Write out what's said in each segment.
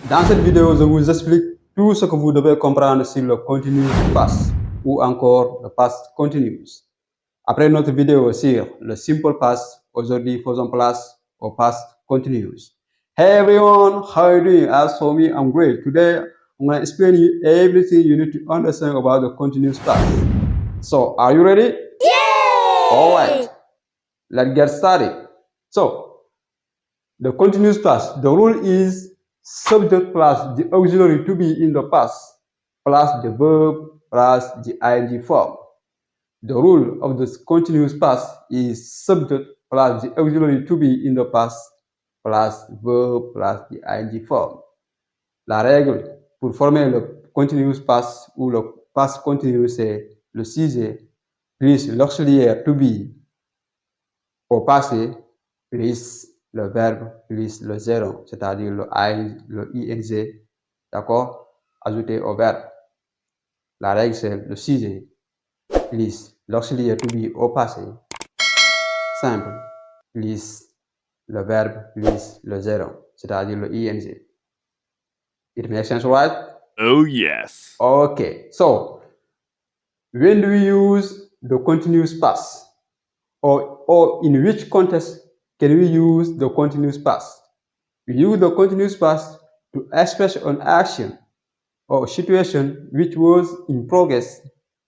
Dans cette vidéo, je vous explique tout ce que vous devez comprendre sur le continuous past ou encore le past continuous. Après notre vidéo sur le simple past, aujourd'hui faisons place au past continuous. Hey everyone, how are you doing? As for me, I'm great. Today, I'm going to explain you everything you need to understand about the continuous past. So, are you ready? Yay! Alright, let's get started. So, the continuous past, the rule is subject plus the auxiliary to be in the past plus the verb plus the ing form. The rule of the continuous past is subject plus the auxiliary to be in the past plus verb plus the ing form. La règle pour former le continuous past ou le past continuous, c'est le sujet plus l'auxiliaire to be au passé plus le verbe plus le zéro, c'est-à-dire le ing, d'accord, ajouté au verbe. La règle, c'est le sujet plus l'auxiliaire to be au passé, simple, plus le verbe plus le zéro, c'est-à-dire le ing. It makes sense, right? Oh, yes. Okay, so when do we use the continuous past? Or in which context can we use the continuous past? We use the continuous past to express an action or situation which was in progress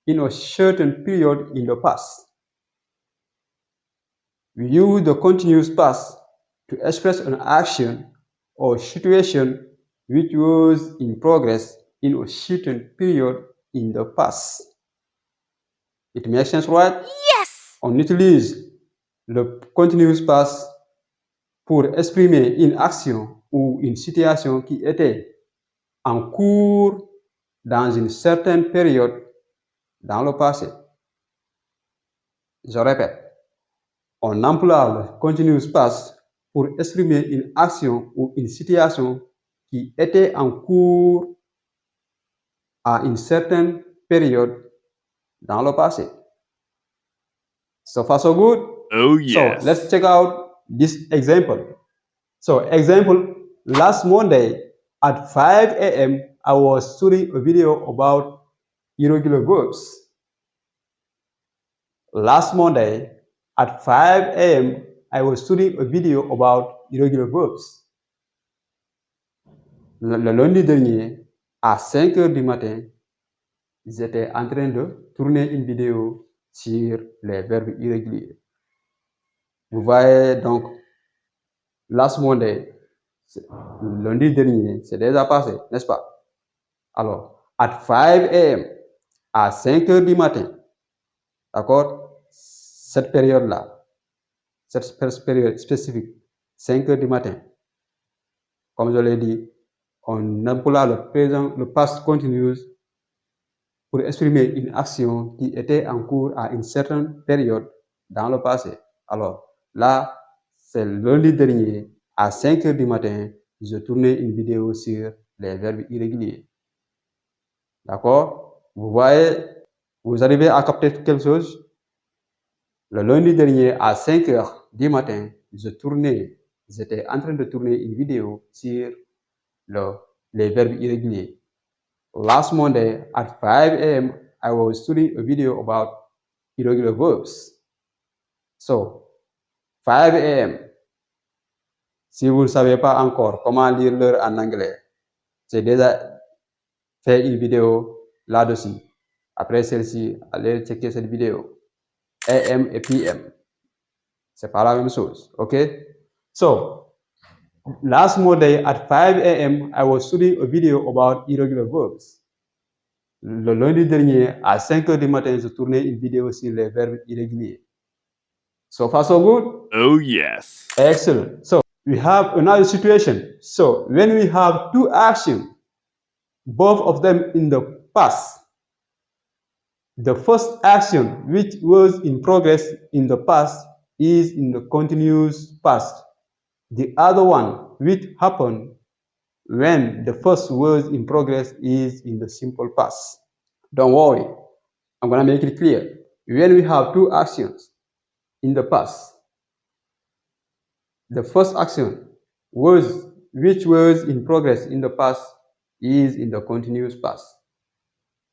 in a certain period in the past. We use the continuous past to express an action or situation which was in progress in a certain period in the past. It makes sense, right? Yes! On utilise le continuous past pour exprimer une action ou une situation qui était en cours dans une certaine période dans le passé. Je répète, on emploie le continuous past pour exprimer une action ou une situation qui était en cours à une certaine période dans le passé. So far, so good? Oh, yes. So let's check out this example. So example, last Monday at 5 a.m. I was shooting a video about irregular verbs. Last Monday at 5 a.m. I was shooting a video about irregular verbs. Le lundi dernier, à 5 heures du matin, j'étais en train de tourner une vidéo sur les verbes irréguliers. Vous voyez donc, last Monday, lundi dernier, c'est déjà passé, n'est-ce pas? Alors, at 5 a.m., à 5 heures du matin, d'accord? Cette période-là, cette période spécifique, 5 heures du matin, comme je l'ai dit, on emploie le présent, le past continuous pour exprimer une action qui était en cours à une certaine période dans le passé. Alors, là, c'est lundi dernier, à 5 heures du matin, je tournais une vidéo sur les verbes irréguliers. D'accord? Vous voyez, vous arrivez à capter quelque chose? Le lundi dernier, à 5 heures du matin, j'étais en train de tourner une vidéo sur les verbes irréguliers. Last Monday at 5 a.m., I was shooting a video about irregular verbs. So, 5 a.m. Si vous ne savez pas encore comment lire l'heure en anglais, j'ai déjà fait une vidéo là-dessus. Après celle-ci, allez checker cette vidéo. AM et PM. C'est pas la même chose, ok? So, last Monday at 5 a.m., I was shooting a video about irregular verbs. Le lundi dernier, à 5 heures du matin, je tournais une vidéo sur les verbes irréguliers. So far, so good? Oh, yes. Excellent. So, we have another situation. So, when we have two actions, both of them in the past, the first action which was in progress in the past is in the continuous past. The other one which happened when the first was in progress is in the simple past. Don't worry, I'm going to make it clear. When we have two actions in the past, the first action was which was in progress in the past is in the continuous past.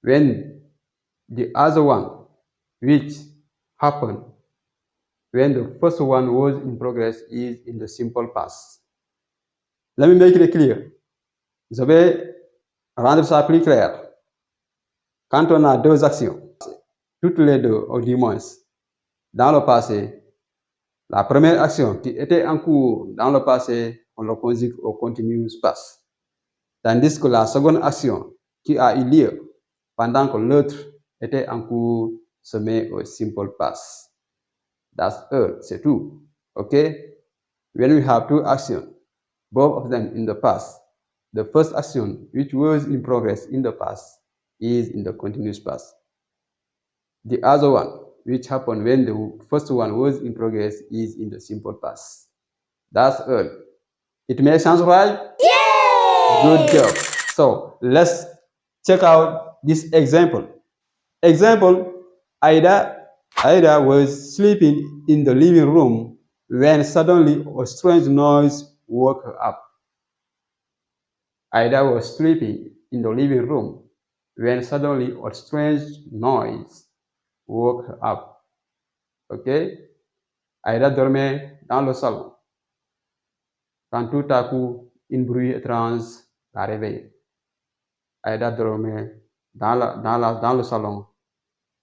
When the other one, which happened when the first one was in progress, is in the simple past. Let me make it clear. Je vais rendre ça plus clair. Quand on a deux actions, toutes les deux, ou du moins, dans le passé, la première action qui était en cours dans le passé, on le conjugue au continuous past. Tandis que la seconde action qui a eu lieu pendant que l'autre était en cours se met au simple past. That's all, c'est tout. Okay? When we have two actions, both of them in the past, the first action, which was in progress in the past, is in the continuous past. The other one, which happened when the first one was in progress, is in the simple past. That's all. It makes sense, right? Yay! Good job. So let's check out this example. Example, Ida was sleeping in the living room when suddenly a strange noise woke her up. Ida was sleeping in the living room when suddenly a strange noise woke her up. Ok? Aïda dormait dans le salon quand tout à coup un bruit étrange l'a réveillée. Aïda dormait dans le salon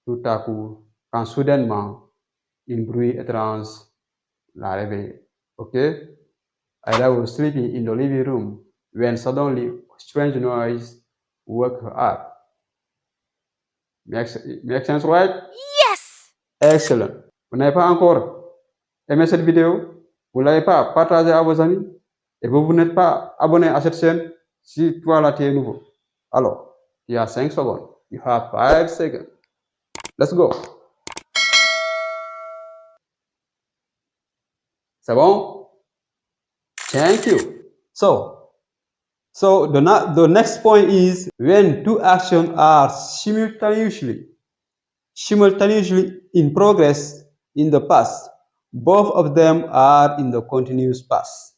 tout à coup quand soudainement un bruit étrange l'a réveillée. Ok? Aïda was sleeping in the living room when suddenly a strange noise woke her up. Make sense, right? Yes! Excellent. Vous n'avez pas encore aimé cette vidéo, vous ne l'avez pas partagée à vos amis, et vous n'êtes pas abonné à cette chaîne, si toi là tu es nouveau. Alors, il y a 5 secondes. You have 5 seconds. Let's go. C'est bon? Thank you. So the next point is when two actions are simultaneously in progress in the past, both of them are in the continuous past.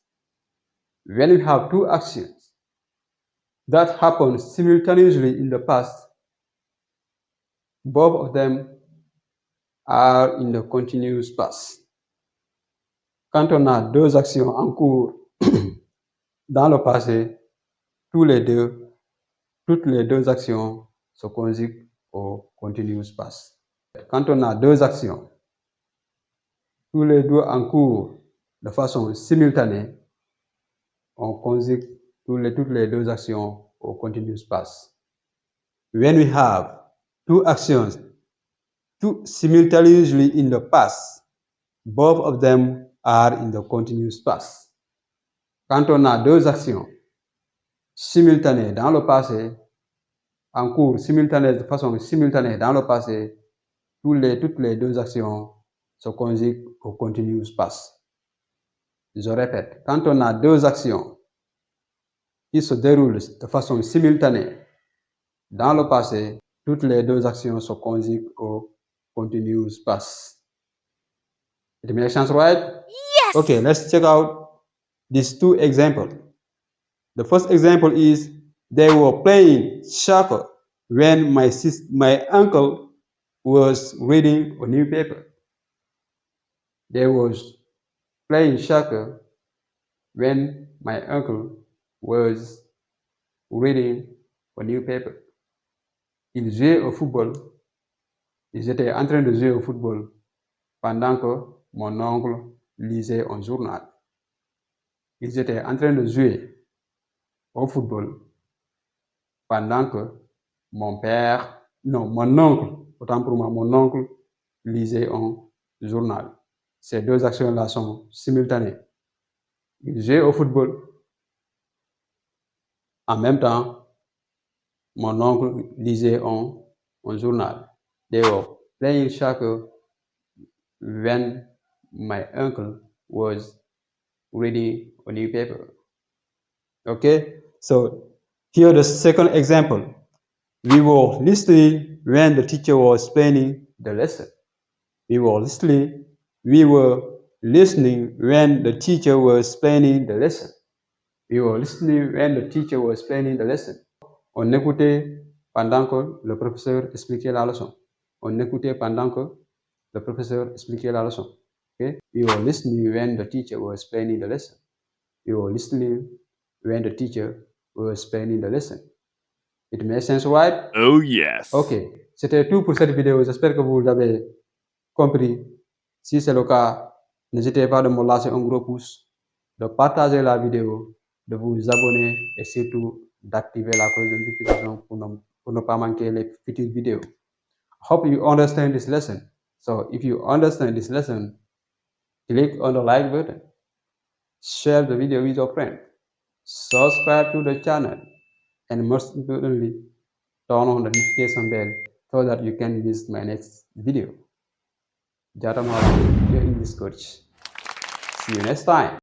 When we have two actions that happen simultaneously in the past, both of them are in the continuous past. Quand on a deux actions en cours dans le passé, toutes les deux actions se conjuguent au continuous past. Quand on a deux actions, tous les deux en cours de façon simultanée, on conjugue toutes les deux actions au continuous past. When we have two actions simultaneously in the past, both of them are in the continuous past. Quand on a deux actions simultanées dans le passé, en cours de façon simultanée dans le passé, toutes les deux actions se conjuguent au continuous past. Je répète, quand on a deux actions qui se déroulent de façon simultanée dans le passé, toutes les deux actions se conjuguent au continuous past. It makes sense, right? Yes! Okay, let's check out these two examples. The first example is they were playing soccer when my uncle was reading a newspaper. They was playing soccer when my uncle was reading a newspaper. Ils jouaient au football. Ils étaient en train de jouer au football pendant que mon oncle lisait un journal. Ils étaient en train de jouer au football pendant que mon oncle, autant pour moi, mon oncle lisait un journal. Ces deux actions-là sont simultanées. Ils jouaient au football. En même temps, mon oncle lisait un journal. They were playing soccer when my uncle was reading a newspaper. Okay, so here the second example. We were listening when the teacher was explaining the lesson. We were listening when the teacher was explaining the lesson. We were listening when the teacher was explaining the lesson. On écoutait pendant que le professeur expliquait la leçon. On écoutait pendant que le professeur expliquait la leçon. Okay? We were listening when the teacher was explaining the lesson. We were listening when the teacher was explaining the lesson. It makes sense, right? Oh yes. Ok, c'était tout pour cette vidéo. J'espère que vous l'avez compris. Si c'est le cas, n'hésitez pas de me lâcher un gros pouce, de partager la vidéo, de vous abonner et surtout d'activer la cloche de notification pour ne pas manquer les futures vidéos. Hope you understand this lesson. So if you understand this lesson, click on the like button, share the video with your friend, subscribe to the channel, and most importantly, turn on the notification bell so that you can miss my next video. Jatam Haram, your English coach. See you next time.